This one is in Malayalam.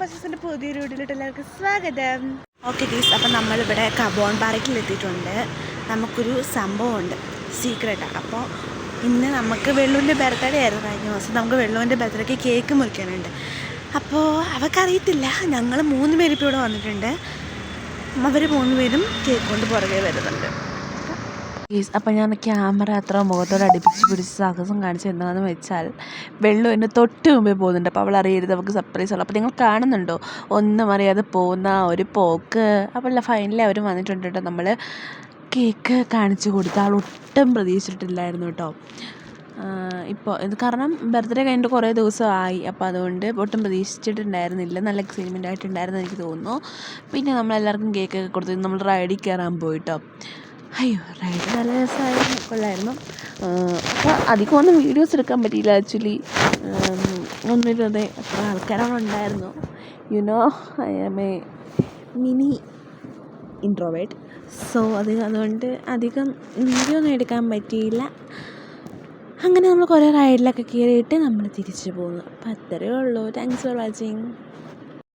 പർച്ചേസിൻ്റെ പുതിയൊരു വീഡിയോയിലോട്ട് എല്ലാവർക്കും സ്വാഗതം. ഓക്കെ ഗീസ്, അപ്പം നമ്മളിവിടെ കബോൺ പാർക്കിലെത്തിയിട്ടുണ്ട്. നമുക്കൊരു സംഭവമുണ്ട്, സീക്രട്ടാണ്. അപ്പോൾ ഇന്ന് നമുക്ക് വെള്ളുവിൻ്റെ ബർത്ത്ഡേ ആയിരുന്നു കഴിഞ്ഞ ദിവസം. നമുക്ക് വെള്ളുവിൻ്റെ ബർത്ത്ഡേക്ക് കേക്ക് മുറിക്കാനുണ്ട്. അപ്പോൾ അവർക്കറിയത്തില്ല, ഞങ്ങൾ 3 പേര് ഇപ്പോൾ ഇവിടെ വന്നിട്ടുണ്ട്. അവർ 3 പേരും കേക്ക് കൊണ്ട് പുറകെ വരുന്നുണ്ട്. അപ്പം ഞാൻ ക്യാമറ അത്ര മുഖത്തോട് അടുപ്പിച്ച് പിടിച്ച് സാഹസം കാണിച്ച് എന്താണെന്ന് വെച്ചാൽ വെള്ളം എൻ്റെ തൊട്ട് മുമ്പേ പോകുന്നുണ്ട്. അപ്പോൾ അവൾ അറിയരുത്, അവൾക്ക് സർപ്രൈസ് ഉള്ളു. അപ്പോൾ നിങ്ങൾ കാണുന്നുണ്ടോ ഒന്നും അറിയാതെ പോകുന്ന ഒരു പോക്ക്. അപ്പോൾ ഫൈനലി അവർ വന്നിട്ടുണ്ട് കേട്ടോ. നമ്മൾ കേക്ക് കാണിച്ചു കൊടുത്ത ആൾ ഒട്ടും പ്രതീക്ഷിച്ചിട്ടില്ലായിരുന്നു കേട്ടോ. ഇപ്പോൾ ഇത് കാരണം ബർത്ത്ഡേ കഴിഞ്ഞിട്ട് കുറേ ദിവസമായി. അപ്പോൾ അതുകൊണ്ട് ഒട്ടും പ്രതീക്ഷിച്ചിട്ടുണ്ടായിരുന്നില്ല. നല്ല എക്സൈറ്റ്മെൻ്റ് ആയിട്ടുണ്ടായിരുന്നു എനിക്ക് തോന്നുന്നു. പിന്നെ നമ്മളെല്ലാവർക്കും കേക്കൊക്കെ കൊടുത്തു. നമ്മൾ റൈഡിൽ കയറാൻ പോയിട്ടോ. അയ്യോ, റൈഡ് നല്ല രസമായിരുന്നു, കൊള്ളായിരുന്നു. അപ്പോൾ അധികമൊന്നും വീഡിയോസ് എടുക്കാൻ പറ്റിയില്ല ആക്ച്വലി. ഒന്നുമില്ലാതെ അത്ര ആൾക്കാരവിടെ ഉണ്ടായിരുന്നു. You know I am a mini introvert. So അതുകൊണ്ട് അധികം വീഡിയോ ഒന്നും എടുക്കാൻ പറ്റിയില്ല. അങ്ങനെ നമ്മൾ കുറേ റൈഡിലൊക്കെ കയറിയിട്ട് നമ്മൾ തിരിച്ചു പോകുന്നു. അപ്പോൾ അത്രയേ ഉള്ളൂ. Thanks for watching.